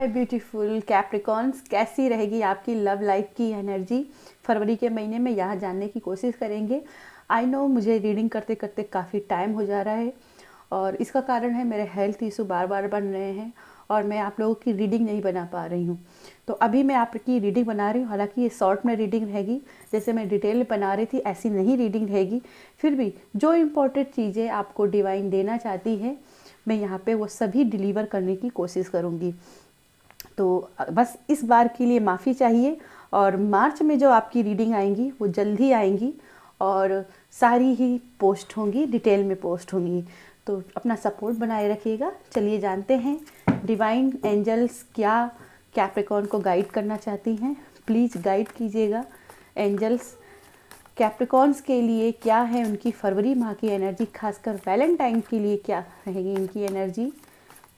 Beautiful Capricorns, कैसी रहेगी आपकी लव लाइफ की एनर्जी फरवरी के महीने में, यहाँ जानने की कोशिश करेंगे। आई नो मुझे रीडिंग करते करते काफ़ी टाइम हो जा रहा है और इसका कारण है मेरे हेल्थ इशू बार बार बन रहे हैं और मैं आप लोगों की रीडिंग नहीं बना पा रही हूँ। तो अभी मैं आपकी रीडिंग बना रही हूँ, हालांकि ये शॉर्ट में रीडिंग रहेगी, जैसे मैं डिटेल में बना रही थी ऐसी नहीं रीडिंग रहेगी। फिर भी जो इम्पोर्टेंट चीज़ें आपको डिवाइन देना चाहती है मैं यहाँ पे वो सभी डिलीवर करने की कोशिश करूँगी। तो बस इस बार के लिए माफ़ी चाहिए और मार्च में जो आपकी रीडिंग आएंगी वो जल्दी आएंगी और सारी ही पोस्ट होंगी, डिटेल में पोस्ट होंगी। तो अपना सपोर्ट बनाए रखिएगा। चलिए जानते हैं डिवाइन एंजल्स क्या कैप्रिकॉर्न को गाइड करना चाहती हैं। प्लीज़ गाइड कीजिएगा। एंजल्स कैप्रिकॉर्न्स के लिए क्या है उनकी फरवरी माह की एनर्जी, खासकर वैलेंटाइन के लिए क्या रहेगी इनकी energy.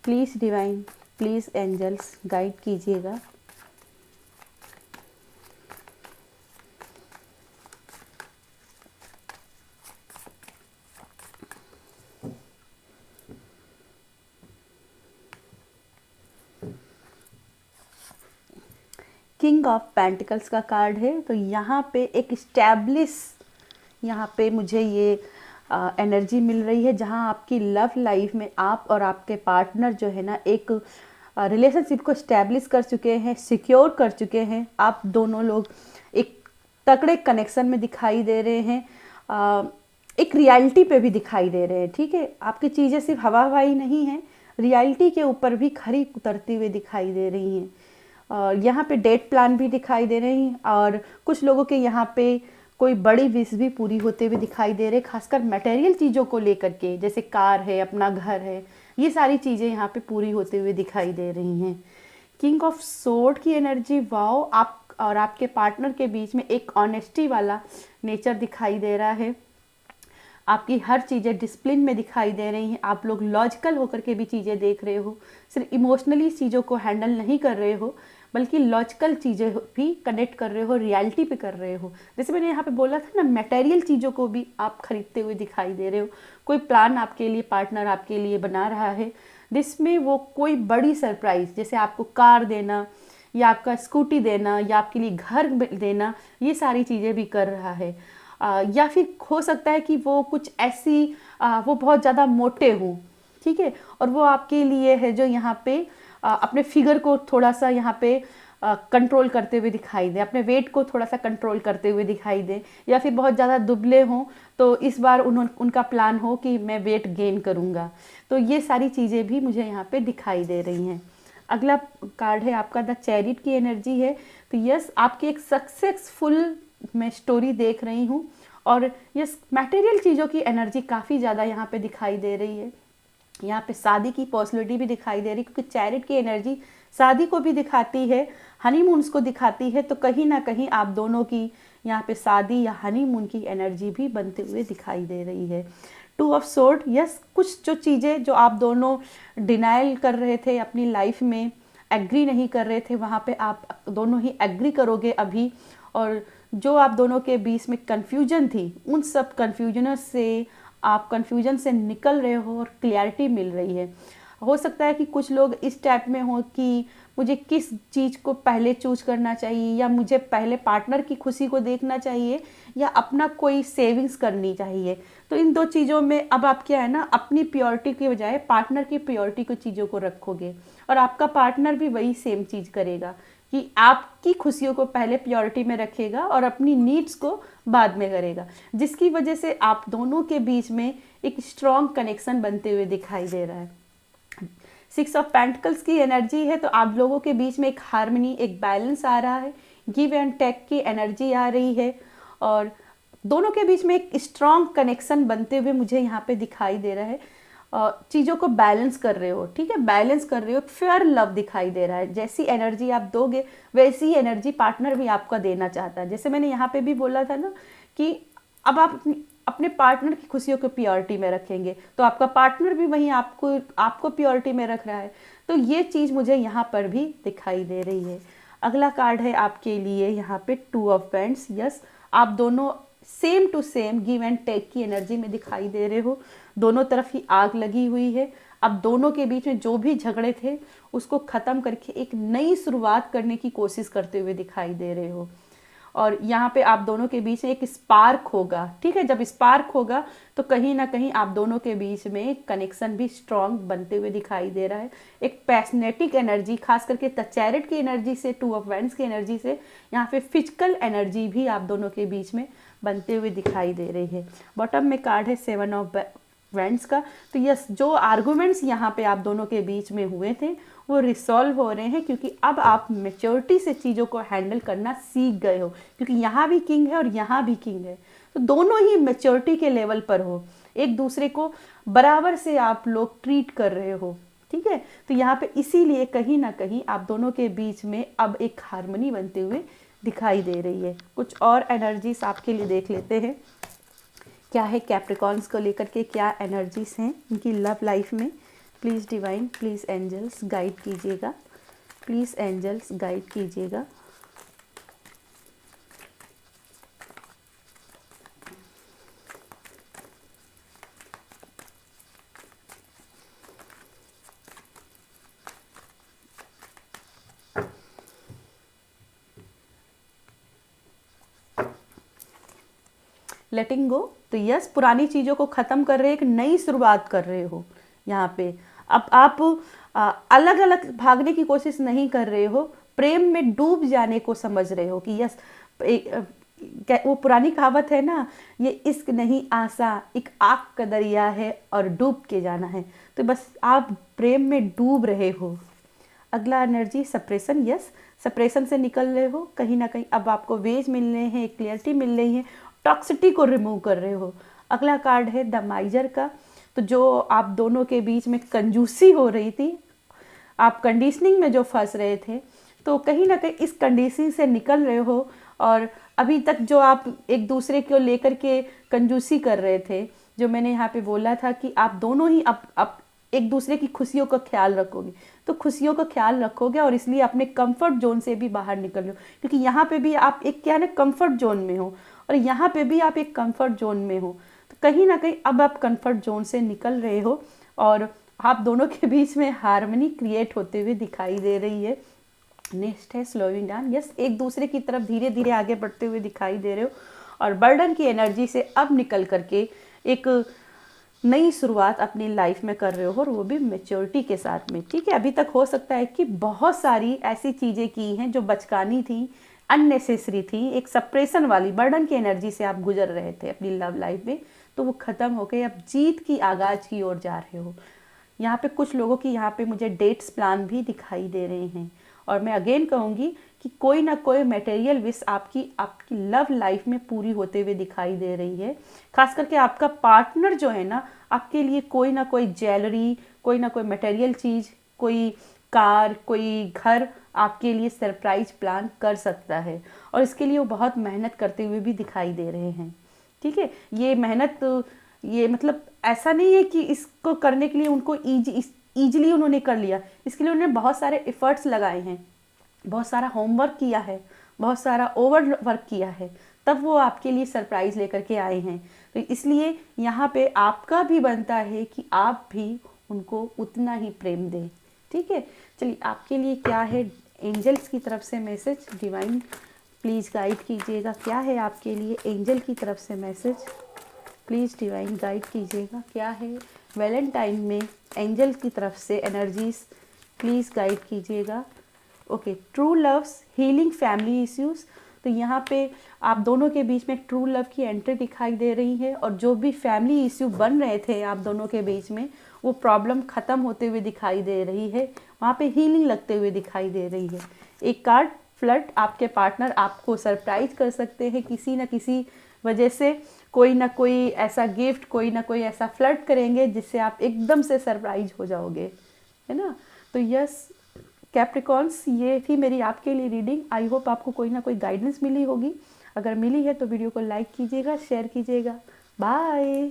Please divine, please angels guide कीजिएगा। किंग ऑफ पेंटिकल्स का कार्ड है, तो यहाँ पे एक स्टैब्लिश, यहाँ पे मुझे ये एनर्जी मिल रही है जहाँ आपकी लव लाइफ में आप और आपके पार्टनर जो है ना एक रिलेशनशिप को स्टैब्लिश कर चुके हैं, सिक्योर कर चुके हैं। आप दोनों लोग एक तगड़े कनेक्शन में दिखाई दे रहे हैं, एक रियलिटी पे भी दिखाई दे रहे हैं। ठीक है, आपकी चीज़ें सिर्फ हवा हवाई नहीं है, रियलिटी के ऊपर भी खरी उतरती हुई दिखाई दे रही हैं। और यहाँ पे डेट प्लान भी दिखाई दे रहे हैं और कुछ लोगों के यहाँ पे कोई बड़ी विश भी पूरी होते हुए दिखाई दे रहे, खासकर मटेरियल चीज़ों को लेकर के, जैसे कार है, अपना घर है, ये सारी चीज़ें यहाँ पे पूरी होते हुए दिखाई दे रही हैं। किंग ऑफ सोर्ड की एनर्जी, वाओ, आप और आपके पार्टनर के बीच में एक ऑनेस्टी वाला नेचर दिखाई दे रहा है। आपकी हर चीज़ें डिसिप्लिन में दिखाई दे रही हैं। आप लोग लॉजिकल होकर के भी चीज़ें देख रहे हो, सिर्फ इमोशनली चीज़ों को हैंडल नहीं कर रहे हो बल्कि लॉजिकल चीज़ें भी कनेक्ट कर रहे हो, रियलिटी पे कर रहे हो। जैसे मैंने यहाँ पे बोला था ना, मटेरियल चीज़ों को भी आप खरीदते हुए दिखाई दे रहे हो। कोई प्लान आपके लिए पार्टनर आपके लिए बना रहा है जिसमें वो कोई बड़ी सरप्राइज़, जैसे आपको कार देना या आपका स्कूटी देना या आपके लिए घर देना, ये सारी चीज़ें भी कर रहा है। या फिर हो सकता है कि वो कुछ ऐसी वो बहुत ज़्यादा मोटे हों, ठीक है, और वो आपके लिए है जो यहाँ पे अपने फिगर को थोड़ा सा यहाँ पे कंट्रोल करते हुए दिखाई दे, अपने वेट को थोड़ा सा कंट्रोल करते हुए दिखाई दे, या फिर बहुत ज़्यादा दुबले हों तो इस बार उनका प्लान हो कि मैं वेट गेन करूँगा। तो ये सारी चीज़ें भी मुझे यहाँ पे दिखाई दे रही हैं। अगला कार्ड है आपका द चैरिट की एनर्जी है। तो यस, आपकी एक सक्सेसफुल मैं स्टोरी देख रही हूँ और यस, मटेरियल चीज़ों की एनर्जी काफ़ी ज़्यादा यहाँ पे दिखाई दे रही है। यहाँ पे शादी की पॉसिबिलिटी भी दिखाई दे रही, क्योंकि चैरिट की एनर्जी शादी को भी दिखाती है, हनीमून्स को दिखाती है। तो कहीं ना कहीं आप दोनों की यहाँ पे शादी या हनीमून की एनर्जी भी बनते हुए दिखाई दे रही है। टू ऑफ सोर्ड, यस, कुछ जो चीज़ें जो आप दोनों डिनाइल कर रहे थे अपनी लाइफ में, एग्री नहीं कर रहे थे, वहाँ पे आप दोनों ही एग्री करोगे अभी। और जो आप दोनों के बीच में कन्फ्यूजन थी, उन सब कन्फ्यूजनों से आप कन्फ्यूजन से निकल रहे हो और क्लियरिटी मिल रही है। हो सकता है कि कुछ लोग इस टाइप में हो कि मुझे किस चीज़ को पहले चूज करना चाहिए, या मुझे पहले पार्टनर की खुशी को देखना चाहिए या अपना कोई सेविंग्स करनी चाहिए। तो इन दो चीज़ों में अब आप क्या है ना, अपनी प्योरिटी की बजाय पार्टनर की प्योरिटी को चीज़ों को रखोगे और आपका पार्टनर भी वही सेम चीज़ करेगा कि आपकी खुशियों को पहले प्योरिटी में रखेगा और अपनी नीड्स को बाद में करेगा, जिसकी वजह से आप दोनों के बीच में एक स्ट्रॉन्ग कनेक्शन बनते हुए दिखाई दे रहा है। 6 ऑफ पेंटिकल्स की एनर्जी है, तो आप लोगों के बीच में एक हार्मनी, एक बैलेंस आ रहा है, गिव एंड टेक की एनर्जी आ रही है और दोनों के बीच में एक स्ट्रॉन्ग कनेक्शन बनते हुए मुझे यहाँ पे दिखाई दे रहा है। चीज़ों को बैलेंस कर रहे हो, ठीक है, बैलेंस कर रहे हो, फेयर लव दिखाई दे रहा है। जैसी एनर्जी आप दोगे वैसी ही एनर्जी पार्टनर भी आपका देना चाहता है। जैसे मैंने यहाँ पे भी बोला था ना कि अब आप अपने पार्टनर की खुशियों को प्योरिटी में रखेंगे तो आपका पार्टनर भी वहीं आपको प्योरिटी में रख रहा है। तो ये चीज़ मुझे यहाँ पर भी दिखाई दे रही है। अगला कार्ड है आपके लिए यहाँ पे 2 ऑफ वैंड्स। यस, आप दोनों same to same give and take की एनर्जी में दिखाई दे रहे हो। दोनों तरफ ही आग लगी हुई है, अब दोनों के बीच में जो भी झगड़े थे उसको ख़त्म करके एक नई शुरुआत करने की कोशिश करते हुए दिखाई दे रहे हो। और यहाँ पे आप दोनों के बीच में एक स्पार्क होगा, ठीक है। जब स्पार्क होगा तो कहीं ना कहीं आप दोनों के बीच में कनेक्शन भी स्ट्रांग बनते हुए दिखाई दे रहा है। एक पैशनेटिक एनर्जी, खास करके द चैरिट की एनर्जी से, टू ऑफ वैंड्स की एनर्जी से यहाँ पे फिजिकल एनर्जी भी आप दोनों के बीच में बनते हुए दिखाई दे रही है। बॉटम में कार्ड है 7 ऑफ वैंड्स का। तो यस, जो आर्गूमेंट्स यहाँ पे आप दोनों के बीच में हुए थे वो रिसॉल्व हो रहे हैं, क्योंकि अब आप मैच्योरिटी से चीज़ों को हैंडल करना सीख गए हो, क्योंकि यहाँ भी किंग है और यहाँ भी किंग है। तो दोनों ही मैच्योरिटी के लेवल पर हो, एक दूसरे को बराबर से आप लोग ट्रीट कर रहे हो, ठीक है। तो यहाँ पे इसीलिए कहीं ना कहीं आप दोनों के बीच में अब एक हार्मनी बनते हुए दिखाई दे रही है। कुछ और एनर्जीज आपके लिए देख लेते हैं, क्या है कैप्रिकॉर्न्स को लेकर के, क्या एनर्जीज हैं इनकी लव लाइफ में। Please divine, please angels guide कीजिएगा, प्लीज़ एंजल्स गाइड कीजिएगा। लेटिंग गो, तो यस, पुरानी चीज़ों को ख़त्म कर रहे, एक नई शुरुआत कर रहे हो यहाँ पे। अब आप अलग अलग भागने की कोशिश नहीं कर रहे हो, प्रेम में डूब जाने को समझ रहे हो कि यस, वो पुरानी कहावत है ना, ये इश्क नहीं आसा, एक आग का दरिया है और डूब के जाना है। तो बस आप प्रेम में डूब रहे हो। अगला एनर्जी सप्रेशन, यस, सप्रेशन से निकल रहे हो, कहीं ना कहीं अब आपको वेज मिल रहे हैं, क्लियरिटी मिल रही है, टॉक्सिटी को रिमूव कर रहे हो। अगला कार्ड है द माइजर का। तो जो आप दोनों के बीच में कंजूसी हो रही थी, आप कंडीशनिंग में जो फंस रहे थे, तो कहीं ना कहीं इस कंडीशनिंग से निकल रहे हो। और अभी तक जो आप एक दूसरे को लेकर के कंजूसी कर रहे थे, जो मैंने यहाँ पे बोला था कि आप दोनों ही अब एक दूसरे की खुशियों का ख्याल रखोगे, तो खुशियों का ख्याल रखोगे और इसलिए अपने कंफर्ट जोन से भी बाहर निकल रहे हो, क्योंकि यहाँ पे भी आप एक क्या है ना कंफर्ट जोन में हो और यहाँ पे भी आप एक कंफर्ट जोन में हो। तो कहीं ना कहीं अब आप कंफर्ट जोन से निकल रहे हो और आप दोनों के बीच में हार्मनी क्रिएट होते हुए दिखाई दे रही है। नेक्स्ट है स्लोइंग डाउन, यस, एक दूसरे की तरफ धीरे धीरे आगे बढ़ते हुए दिखाई दे रहे हो और बर्डन की एनर्जी से अब निकल करके एक नई शुरुआत अपनी लाइफ में कर रहे हो और वो भी मैच्योरिटी के साथ में, ठीक है। अभी तक हो सकता है कि बहुत सारी ऐसी चीज़ें की हैं जो बचकानी थी, अननेसेसरी थी, एक सप्रेशन वाली बर्डन की एनर्जी से आप गुजर रहे थे अपनी लव लाइफ में, तो वो ख़त्म हो गए, अब जीत की आगाज की ओर जा रहे हो। यहाँ पे कुछ लोगों की यहाँ पे मुझे डेट्स प्लान भी दिखाई दे रहे हैं और मैं अगेन कहूँगी कि कोई ना कोई मटेरियल विश आपकी लव लाइफ में पूरी होते हुए दिखाई दे रही है। खास करके आपका पार्टनर जो है ना, आपके लिए कोई ना कोई ज्वेलरी, कोई ना कोई मटेरियल चीज़, कोई कार, कोई घर आपके लिए सरप्राइज प्लान कर सकता है और इसके लिए वो बहुत मेहनत करते हुए भी दिखाई दे रहे हैं, ठीक है। ये मेहनत, ये मतलब ऐसा नहीं है कि इसको करने के लिए उनको ईजिली उन्होंने कर लिया, इसके लिए उन्होंने बहुत सारे एफर्ट्स लगाए हैं, बहुत सारा होमवर्क किया है, बहुत सारा ओवर वर्क किया है, तब वो आपके लिए सरप्राइज़ लेकर के आए हैं। तो इसलिए यहाँ पे आपका भी बनता है कि आप भी उनको उतना ही प्रेम दें, ठीक है। चलिए आपके लिए क्या है एंजल्स की तरफ से मैसेज, डिवाइन प्लीज़ गाइड कीजिएगा, क्या है आपके लिए एंजल की तरफ से मैसेज, प्लीज़ डिवाइन गाइड कीजिएगा, क्या है वैलेंटाइन में एंजल की तरफ से एनर्जीज, प्लीज़ गाइड कीजिएगा। Okay, true loves healing family issues, तो यहाँ पे आप दोनों के बीच में ट्रू लव की एंट्री दिखाई दे रही है और जो भी फैमिली इश्यू बन रहे थे आप दोनों के बीच में, वो प्रॉब्लम ख़त्म होते हुए दिखाई दे रही है, वहाँ पे हीलिंग लगते हुए दिखाई दे रही है। एक कार्ड फ्लर्ट, आपके पार्टनर आपको सरप्राइज कर सकते हैं किसी न किसी वजह से, कोई ना कोई ऐसा गिफ्ट, कोई ना कोई ऐसा फ्लर्ट करेंगे जिससे आप एकदम से सरप्राइज हो जाओगे, है ना। तो यस कैप्रिकॉर्न्स, ये थी मेरी आपके लिए रीडिंग। आई होप आपको कोई ना कोई गाइडेंस मिली होगी, अगर मिली है तो वीडियो को लाइक कीजिएगा, शेयर कीजिएगा। बाय।